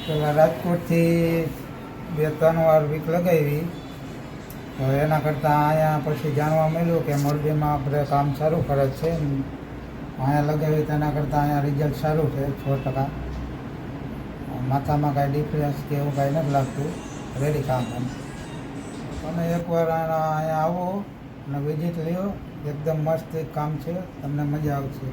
પેલા રાજકોટથી 2-3 વાર વીક લગાવી. હવે એના કરતાં અહીંયા પછી જાણવા મળ્યું કે મોરબીમાં આપણે કામ સારું કરે છે. અહીંયા લગાવી તેના કરતાં અહીંયા રિઝલ્ટ સારું છે 100%. માથામાં કાંઈ ડિફરન્સ કે એવું કાંઈ નથી લાગતું. રેડી કામ એમ. તમે એકવાર અહીંયા આવો અને વિઝિટ લ્યો. એકદમ મસ્ત કામ છે, તમને મજા આવશે.